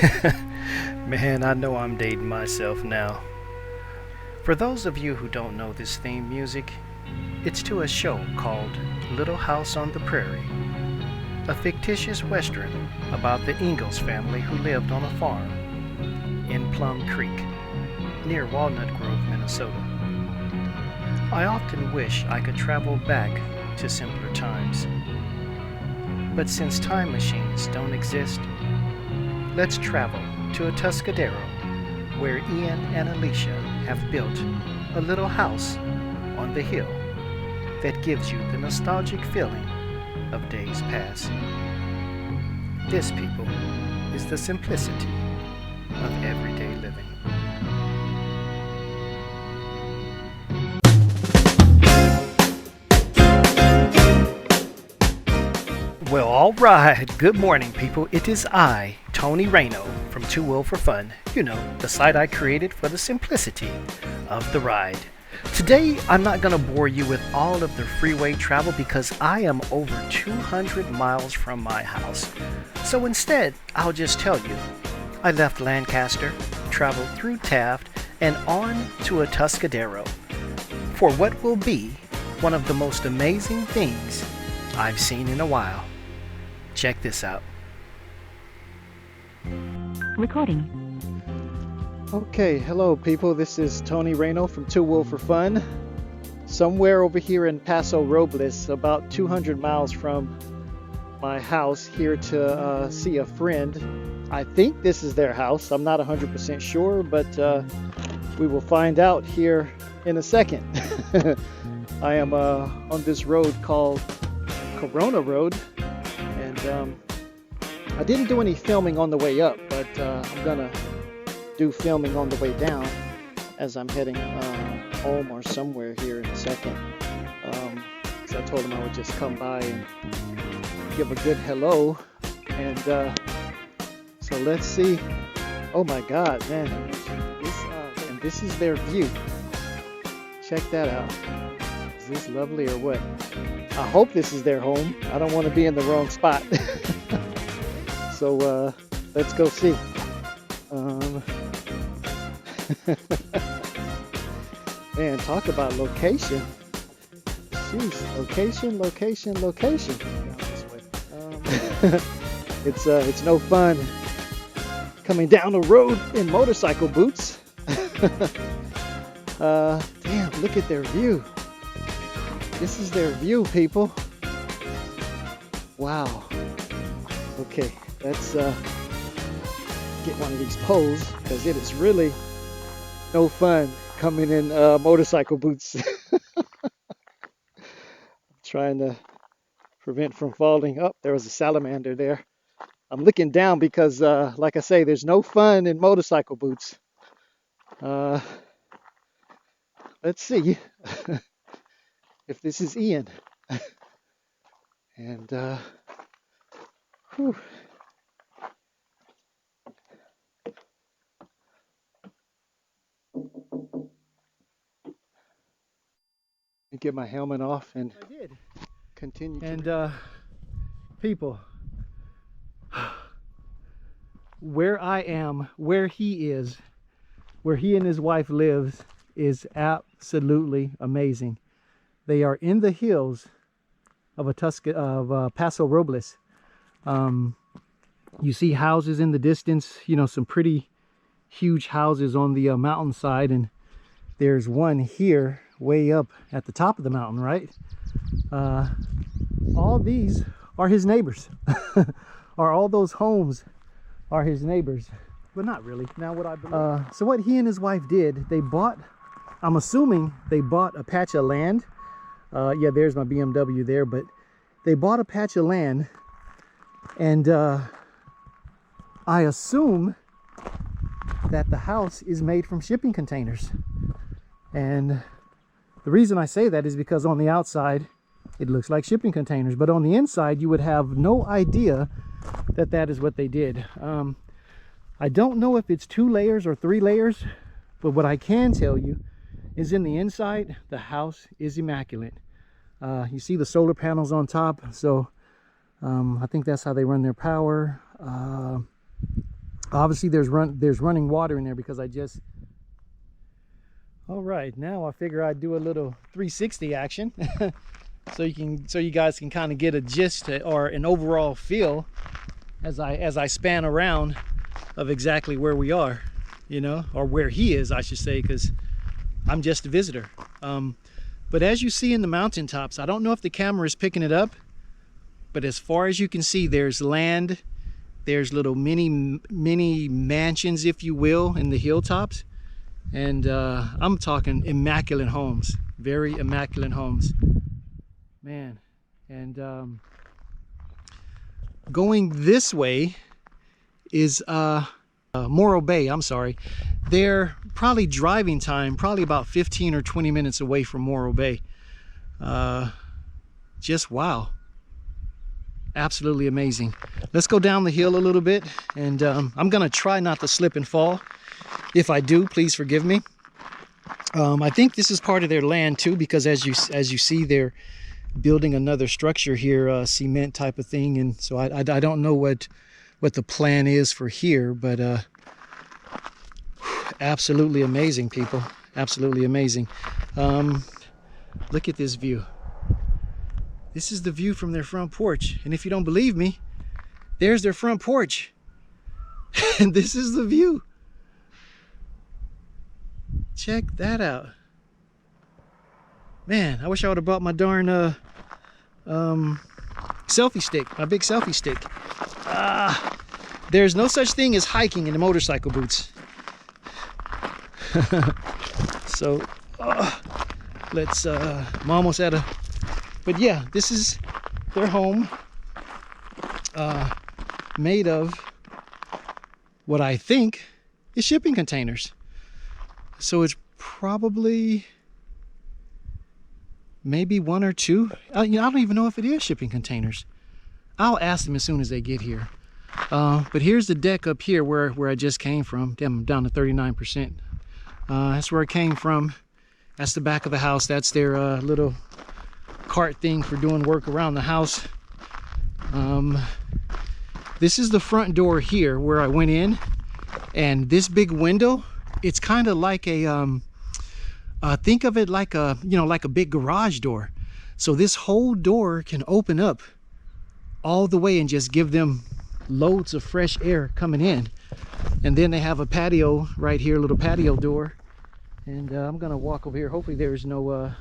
Man, I know I'm dating myself now. For those of you who don't know this theme music, it's to a show called Little House on the Prairie, a fictitious western about the Ingalls family who lived on a farm in Plum Creek, near Walnut Grove, Minnesota. I often wish I could travel back to simpler times. But since time machines don't exist, let's travel to Atascadero, where Ian and Aleshia have built a little house on the hill that gives you the nostalgic feeling of days past. This, people, is the simplicity of everyday living. Well, all right. Good morning, people. It is I, Tony Rey-no, from Two Wheel for Fun. You know, the site I created for the simplicity of the ride. Today, I'm not going to bore you with all of the freeway travel because I am over 200 miles from my house. So instead, I'll just tell you. I left Lancaster, traveled through Taft, and on to Atascadero for what will be one of the most amazing things I've seen in a while. Check this out. Recording. Okay, hello people. This is Tony Rey-no from Two Wheel for Fun. Somewhere over here in Paso Robles, about 200 miles from my house, here to see a friend. I think this is their house. I'm not 100% sure, but we will find out here in a second. I am on this road called Corona Road. I didn't do any filming on the way up, but I'm gonna do filming on the way down as I'm heading home or somewhere here in a second. So I told him I would just come by and give a good hello, and so let's see. Oh my God, man! And this is their view. Check that out. Is this lovely or what? I hope this is their home. I don't want to be in the wrong spot. So let's go see. Man, talk about location. Jeez, location. It's no fun coming down the road in motorcycle boots. Damn, look at their view. This is their view, people. Wow. Okay, let's get one of these poles, because it is really no fun coming in motorcycle boots. Trying to prevent from falling. Oh, there was a salamander there. I'm looking down because, like I say, there's no fun in motorcycle boots. Let's see if this is Ian. And whew. Get my helmet off and I did continue. And people, where I am, where he is, where he and his wife lives, is absolutely amazing. They are in the hills of Paso Robles. You see houses in the distance, you know, some pretty huge houses on the mountainside, and there's one here way up at the top of the mountain, right? All these are his neighbors. Or all those homes are his neighbors, but not really. Now what I believe. So what he and his wife did, they bought, I'm assuming they bought a patch of land. Yeah, there's my BMW there, but they bought a patch of land, and I assume that the house is made from shipping containers. And the reason I say that is because on the outside it looks like shipping containers, but on the inside you would have no idea that that is what they did. I don't know if it's 2 layers or 3 layers, but what I can tell you is in the inside the house is immaculate. You see the solar panels on top, so I think that's how they run their power. Obviously there's running water in there because I just... All right, now I figure I'd do a little 360 action so you guys can kind of get a gist or an overall feel as I span around of exactly where we are, you know, or where he is, I should say, because I'm just a visitor. But as you see in the mountaintops, I don't know if the camera is picking it up, but as far as you can see, there's land, there's little mini mansions, if you will, in the hilltops. And I'm talking immaculate homes, very immaculate homes, man. And going this way is Morro Bay. I'm sorry, they're probably driving time, probably about 15 or 20 minutes away from Morro Bay. Just wow, absolutely amazing. Let's go down the hill a little bit, and I'm gonna try not to slip and fall. If I do, please forgive me. I think this is part of their land too, because as you see, they're building another structure here, cement type of thing, and so I don't know what the plan is for here, but absolutely amazing, people, absolutely amazing. Look at this view. This is the view from their front porch, and if you don't believe me, there's their front porch, and this is the view. Check that out. Man, I wish I would have brought my darn selfie stick, my big selfie stick. There's no such thing as hiking in the motorcycle boots. So let's I'm almost at a, but yeah, this is their home, made of what I think is shipping containers. So it's probably maybe one or two. I don't even know if it is shipping containers. I'll ask them as soon as they get here. But here's the deck up here where I just came from. Damn, I'm down to 39%. That's where I came from. That's the back of the house. That's their little cart thing for doing work around the house. This is the front door here where I went in, and this big window, it's kind of like a think of it like a, you know, like a big garage door. So this whole door can open up all the way and just give them loads of fresh air coming in. And then they have a patio right here, a little patio door. And I'm gonna walk over here. Hopefully there's no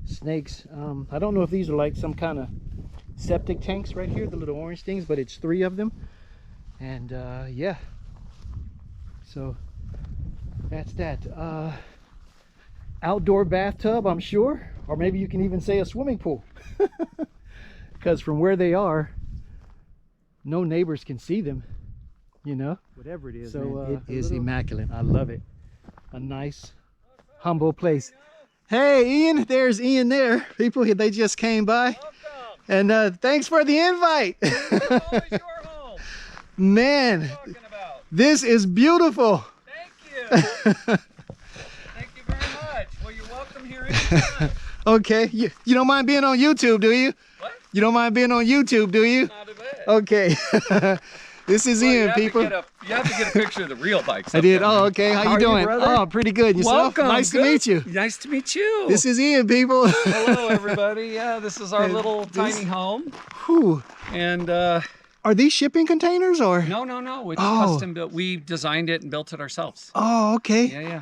snakes. I don't know if these are like some kind of septic tanks right here, the little orange things, but it's 3 of them. And yeah, so that's that. Outdoor bathtub, I'm sure, or maybe you can even say a swimming pool, because from where they are, no neighbors can see them, you know, whatever it is. So it is immaculate. I love it. A nice humble place. Hey Ian, there's Ian there. People, they just came by. Welcome. And thanks for the invite. Always your home. Man, this is beautiful. Thank you. Thank you very much. Well, you're welcome here anytime. Okay, you don't mind being on YouTube, do you? What? You don't mind being on YouTube, do you? Not a bit. Okay. This is Ian, people. You have to get a picture of the real bikes. I did. Oh, okay. How you doing? Oh, pretty good. Yourself? Welcome. Nice to meet you. Nice to meet you. This is Ian, people. Hello, everybody. Yeah, this is our little tiny home. Whew. And are these shipping containers or? No. It's custom built. We designed it and built it ourselves. Oh, okay. Yeah.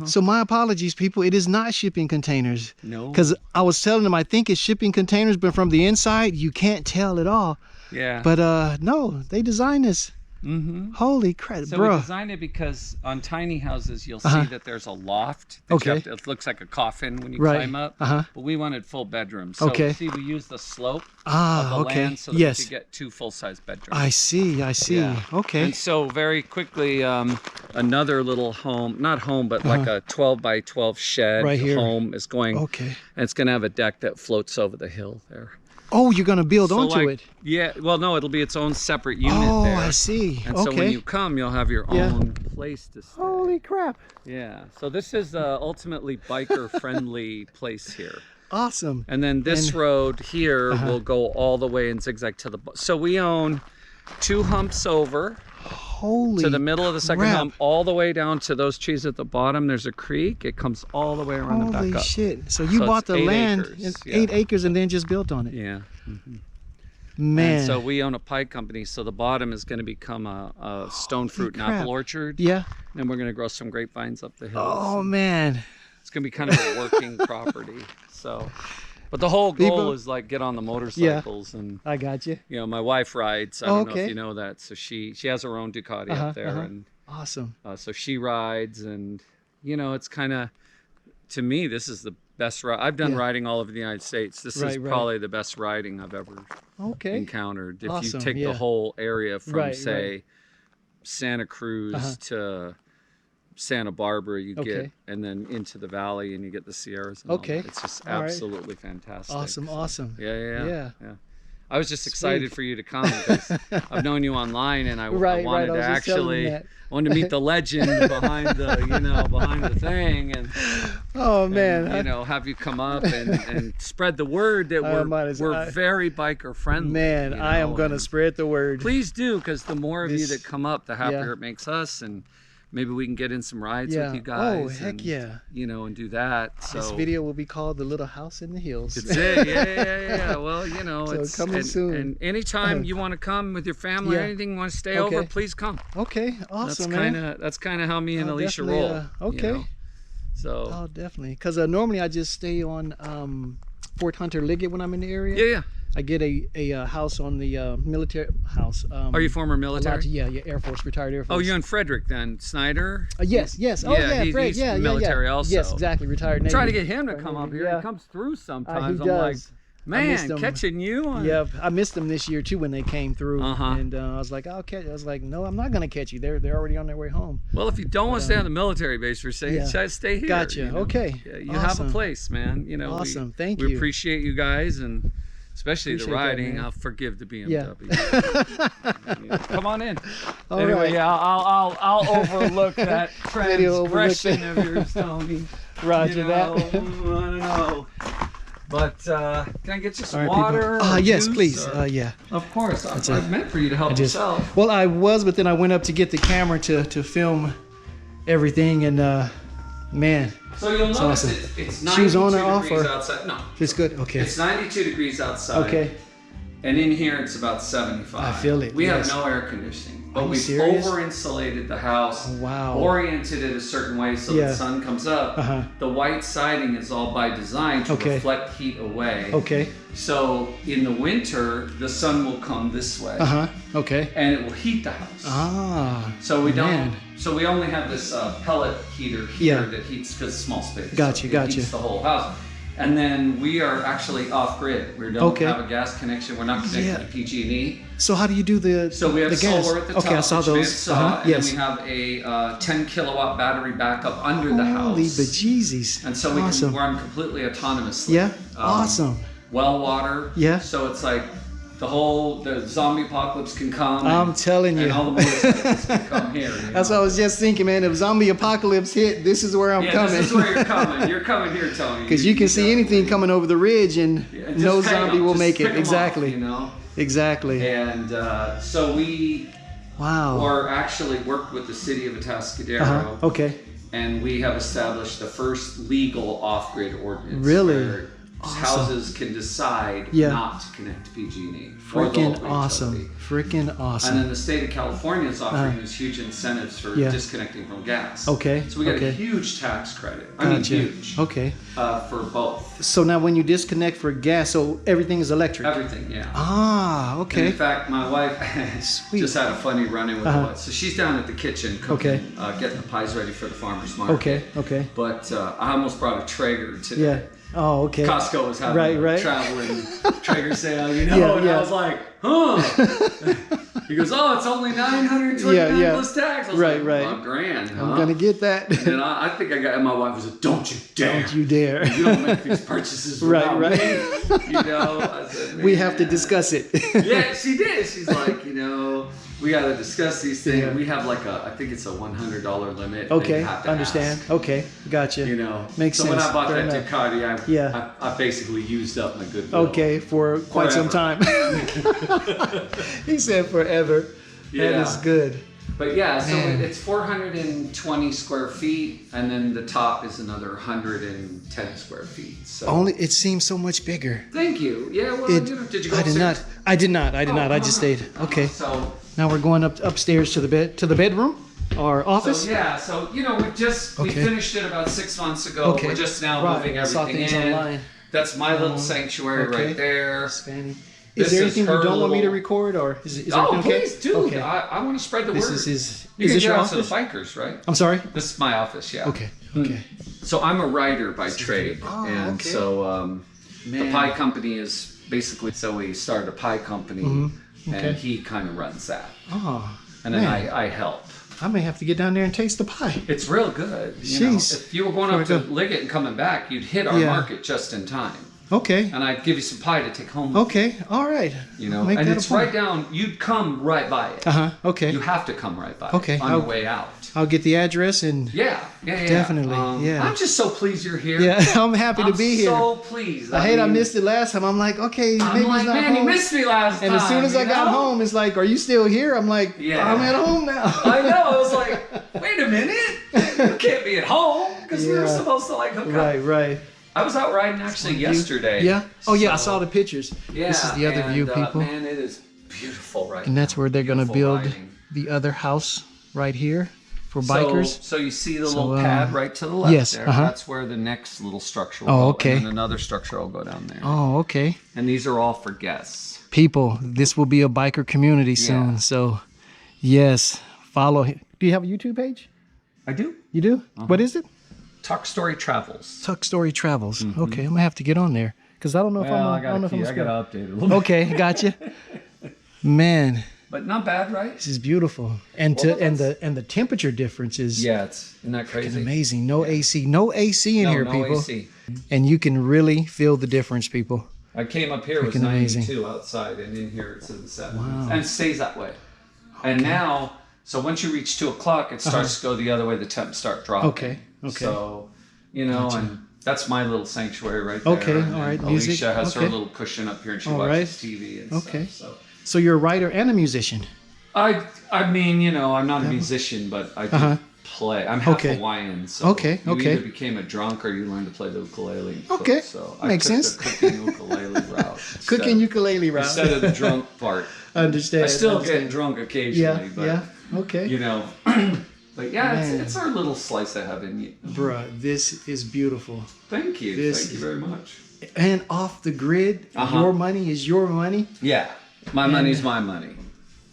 So my apologies, people. It is not shipping containers. No. Because I was telling them I think it's shipping containers, but from the inside you can't tell at all. Yeah. But no, they designed this. Mm-hmm. Holy crap, so bro. We designed it because on tiny houses you'll see that there's a loft. Okay. It looks like a coffin when you climb up. But we wanted full bedrooms. So see, we used the slope of the land so that we could get 2 full-size bedrooms. I see. Yeah. Okay. And so very quickly, another little home, not home, but like a 12 by 12 shed right here. Home is going. Okay. And it's going to have a deck that floats over the hill there. Oh, you're going to build onto it? Yeah, well, no, it'll be its own separate unit there. Oh, I see. And so when you come, you'll have your own place to stay. Holy crap. Yeah, so this is ultimately biker-friendly place here. Awesome. And then this road here will go all the way and zigzag to the... So we own 2 humps over Holy to the middle of the second crap. hump, all the way down to those trees at the bottom. There's a creek. It comes all the way around and Holy back up. shit. So you So bought it's the 8 land, acres, 8 acres, and then just built on it. Yeah. Man. And so we own a pie company. So the bottom is going to become a stone fruit and crap. apple orchard. Yeah. And we're going to grow some grapevines up the hills. Oh, man. It's going to be kind of a working property. So, but the whole goal is like get on the motorcycles and, I got you. you know, my wife rides. I don't know okay. if you know that. So she has her own Ducati up there, and Awesome. so she rides, and you know, it's kind of, to me, this is the best ride. I've done riding all over the United States. This is probably the best riding I've ever encountered. If Awesome, you take yeah. the whole area from Right, say Santa Cruz to Santa Barbara, you get, and then into the valley, and you get the Sierras. And all that. It's just absolutely fantastic. Awesome, awesome. Yeah. I was just excited for you to come because I've known you online, and I wanted to actually wanted to meet the legend behind the behind the thing, and have you come up and spread the word that we're very biker friendly. Man, I am gonna spread the word. Please do, because the more of you that come up, the happier it makes us, and maybe we can get in some rides with you guys. Oh, heck yeah. And do that. So this video will be called The Little House in the Hills. That's it. Yeah. Well, so it's coming soon. And anytime you want to come with your family or anything, you want to stay over, please come. Okay, awesome, man. That's kind of how me and Aleshia roll. Okay. So. Oh, definitely. Because normally I just stay on Fort Hunter Liggett when I'm in the area. Yeah. I get a house on the military house. Are you former military? Yeah, Air Force, retired Air Force. Oh, you're in Frederick then, Snyder? Yes. Oh, yeah, Fred. He's military also. Yes, exactly, retired Navy. Try to get him to come up here. He comes through sometimes. He I'm like, does. man, catching you. Yeah, I missed them this year too when they came through. And I was like, I'll catch. I was like, no, I'm not gonna catch you. They're already on their way home. Well, if you don't want to stay on the military base for saying, stay here. Gotcha. Okay. Yeah, you have a place, man. Awesome. Thank you. We appreciate you guys, and especially the riding. I'll forgive the BMW. Come on in. Anyway, I'll overlook that transgression of yours, Tony. Roger that. I don't know. But can I get you some water? Yes, juice, please. Or... Yeah. Of course. I meant for you to help yourself. Well, I was, but then I went up to get the camera to film everything, and man. So you'll notice awesome. It's 92 Shoes on or off, degrees or? outside. No. It's good. Okay. It's 92 degrees outside. Okay. And in here it's about 75. I feel it. We have no air conditioning, but we've over-insulated the house. Wow. Oriented it a certain way so the sun comes up. The white siding is all by design to reflect heat away. Okay. So in the winter, the sun will come this way. Okay. And it will heat the house. So we don't. So we only have this pellet heater here that heats because it's small space. Gotcha. It heats the whole house. And then we are actually off grid. We don't have a gas connection. We're not connected to PG&E. So how do you do the So we have the gas? solar at the top. Okay, I saw those. And then we have a 10 kilowatt battery backup under the house. Holy bejesus. And so we can run completely autonomously. Yeah. Awesome. Well water. Yeah. So it's like the zombie apocalypse can come. I'm telling you. And all the motorcycles can come here. That's what I was just thinking, man. If zombie apocalypse hit, this is where I'm coming. This is where you're coming. You're coming here, Tony. Because you can see anything coming over the ridge, and no zombie will make it. Exactly. Off, Exactly. And so we are actually worked with the city of Atascadero. Okay. And we have established the first legal off-grid ordinance. Really? Houses can decide not to connect to PG&E. Freaking awesome. Freaking awesome. And then the state of California is offering these huge incentives for disconnecting from gas. Okay. So we got a huge tax credit. I mean, huge. Okay. For both. So now when you disconnect for gas, so everything is electric? Everything, yeah. Okay. And in fact, my wife just had a funny run-in with the So she's down at the kitchen cooking, getting the pies ready for the farmer's market. Okay. But I almost brought a Traeger today. Yeah. Oh, okay. Costco was having a traveling Traeger sale, and I was like, He goes, oh, it's only $929 plus tax. I was like, $1,000, huh? I'm gonna get that. And I think I got, and my wife was like, don't you dare. Don't you dare. You don't make these purchases without me. I said, we have to discuss it. Yeah, she did. She's like, We got to discuss these things. Yeah. We have like I think it's a $100 limit. Okay, You have to understand. ask, Okay, gotcha. you know, Makes so sense. when I bought Fair that enough. Ducati, I basically used up my goodwill. Okay, for quite some time. He said forever. Yeah. That is good. But yeah, so Man. it's 420 square feet, and then the top is another 110 square feet. So Only it seems so much bigger. thank you. Yeah, well, It, you know, did you go I did upstairs? not. I did not. I did not. I just stayed. Okay. So Now we're going upstairs to the bedroom, our office. So yeah, so you know, we finished it about 6 months ago. Okay. We're just now Right. moving I saw everything things in. online. That's my little sanctuary okay. right there. Spanny. This Is there is anything you her don't want me to little- record, or is Oh, everything okay? please, dude! Okay. I want to spread the This word. is his. You Is can this get your out to the office? bikers, right? I'm sorry. This is my office, yeah. Okay. Okay. So I'm a writer by trade, Oh, and okay. so the Man. pie company is basically, so we started a pie company, Okay. and he kind of runs that, Oh. and then man. I help. I may have to get down there and taste the pie. It's real good. You know, Jeez. if you were going up to Liggett and coming back, you'd hit our Yeah. market just in time, Okay. and I'd give you some pie to take home. Okay. All right. You know, Make and that it's a point. right down. You'd come right by it. Okay. You have to come right by Okay, it on I'll- your way out. I'll get the address and. Yeah. Definitely, yeah. I'm just so pleased you're here. Yeah, I'm happy to be here. I'm so pleased. I hate I mean, missed it last time. I'm like, okay, I'm maybe like, he's not man, home. you missed me last time. And as soon as I you got know? home, it's like, are you still here? I'm like, Yeah. I'm at home now. I know. I was like, wait a minute. You can't be at home because we were Yeah. supposed to like hook up. Right. I was out riding actually yesterday. Yeah. Oh yeah, I So, saw the pictures. Yeah. This is the other view, people. Man, it is beautiful right And that's where they're gonna Beautiful build riding. the other house right here for bikers. So you see the So, little pad right to the left yes, there. uh-huh. That's where the next little structure will Oh, go. okay. And then another structure will go down there. Oh, okay. And these are all for guests. People, this will be a biker community soon. Yeah. So, yes, follow him. Do you have a YouTube page? I do. You do? Uh-huh. What is it? Talk Story Travels. Tuck Story Travels. Okay, I'm gonna have to get on there because I don't know if I'm. Well, I don't know if I'm. I got to update it a little bit. Okay, gotcha. Man, But not bad, right? this is beautiful, and Well, the temperature difference is Yeah, isn't that crazy? amazing. No AC, no AC in here, no people, AC. and you can really feel the difference, people. I came up here, it was Freaking 92 amazing. outside, and in here it's in the 70s. Wow. And it stays that way. And now, so once you reach 2 o'clock, it starts to go the other way, the temps start dropping. Okay. So, you know, and that's my little sanctuary right there. Okay, And all right, then music, Alicia has her okay. little cushion up here, and she All watches right. TV and Okay. stuff. So you're a writer and a musician. So I mean, you know, I'm not a musician, but I do play. I'm half Okay. Hawaiian, so Okay, you okay. either became a drunk or you learned to play the ukulele. and cook. Okay, So makes I took sense. the cooking ukulele route. Cooking ukulele route. Instead of the drunk part. Understand. I still understand. get drunk occasionally, but Yeah. Okay. you know. But yeah, Man. it's our little slice of heaven. Bruh, this is beautiful. Thank you. This Thank you very much. And off the grid, your money is your money. Yeah. My money's my money.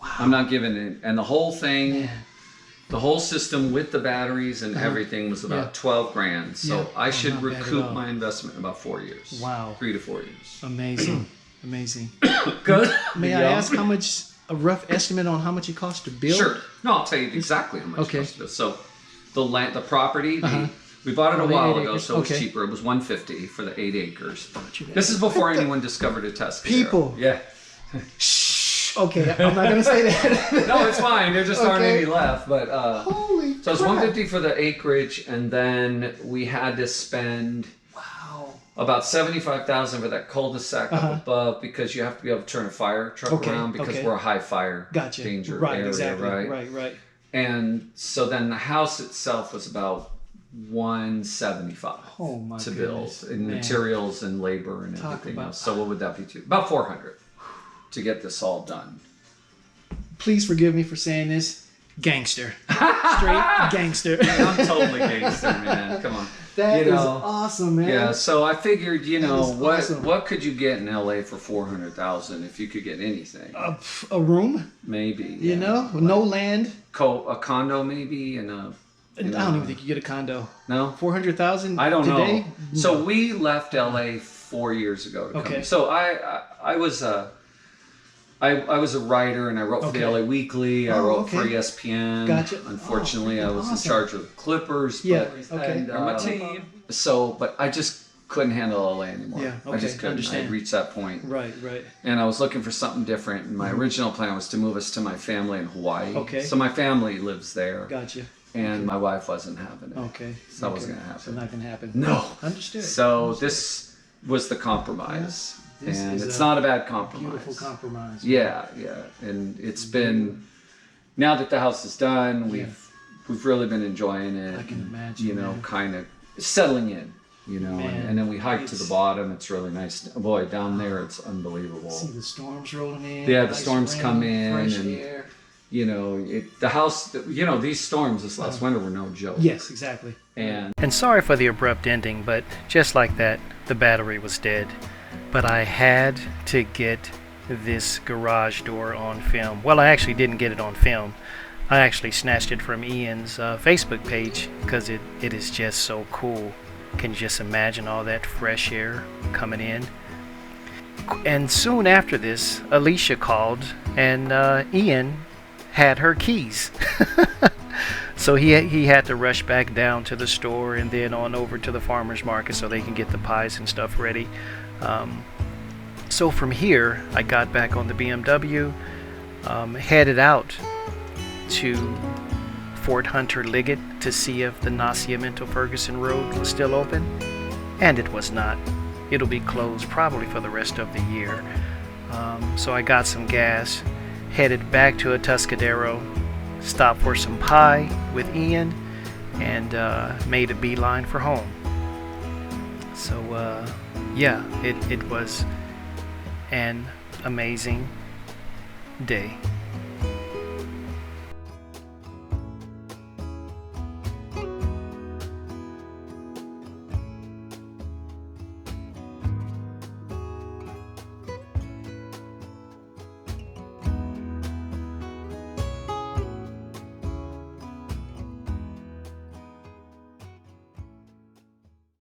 Wow. I'm not giving it. And the whole thing, the whole system with the batteries and everything was about 12 grand. So Yeah. I should not bad at recoup all. my investment in about 4 years. Wow. 3 to 4 years. Amazing. Amazing. Good. May I ask how much, a rough estimate on how much it costs to build? Sure. No, I'll tell you exactly how much Okay. it costs. So the land, the property, we bought it a the while 8 ago, acres. so it was Okay. cheaper. It was $150 for the 8 acres. you This is before anyone discovered Atascadero. People. Yeah. Shh. Okay, I'm not gonna say that. No, it's fine. There just aren't Okay. any left. But Holy so it's crap. $150 for the acreage, and then we had to spend about $75,000 for that cul-de-sac up above because you have to be able to turn a fire truck Okay, around because okay. we're a high fire Gotcha. danger Right, area, exactly. right? Right. And so then the house itself was about $175 Oh my to goodness. build, and Man. materials and labor and Talk everything about- else. So what would that be to? About $400 to get this all done. Please forgive me for saying this. Gangster. Straight gangster. I'm totally gangster, man. Come on. That You is know, awesome, man. Yeah, so I figured, you know, is awesome. what could you get in LA for $400,000 if you could get anything? A room, Maybe. you know, no land. A condo maybe and a. I don't even think you get a condo. No. 400,000. I don't today? know. So we left LA 4 years ago to come. Okay. So I was I was a writer and I wrote for the LA Weekly. I Oh, wrote for okay. ESPN. Gotcha. Unfortunately, Oh, I was awesome. in charge of the Clippers. Yeah, But, okay. and, my team. So, but I just couldn't handle LA anymore. Yeah, okay, I just couldn't. understand. I reached that point. Right. And I was looking for something different. And my original plan was to move us to my family in Hawaii. Okay. So my family lives there. Gotcha. And my wife wasn't having it. Okay. So that wasn't going to happen. So not going to happen. No. Understood. So this was the compromise. Yeah. This and is it's a not a bad compromise. Beautiful compromise. Yeah. And it's been, now that the house is done, we've really been enjoying it. I can imagine. Kind of settling in. Man, and then we hiked to the bottom. It's really nice. Boy, down there, it's unbelievable. See the storms rolling in. Yeah, the storms come in, fresh and air. The house. These storms this last winter were no joke. Yes, exactly. And sorry for the abrupt ending, but just like that, the battery was dead. But I had to get this garage door on film. Well, I actually didn't get it on film. I actually snatched it from Ian's Facebook page because it is just so cool. Can you just imagine all that fresh air coming in? And soon after this, Aleshia called, and Ian had her keys. So he had to rush back down to the store and then on over to the farmer's market so they can get the pies and stuff ready. So from here, I got back on the BMW, headed out to Fort Hunter Liggett to see if the Nacimiento Ferguson Road was still open, and it was not. It'll be closed probably for the rest of the year. So I got some gas, headed back to Atascadero, stopped for some pie with Ian, and made a beeline for home. So it was an amazing day.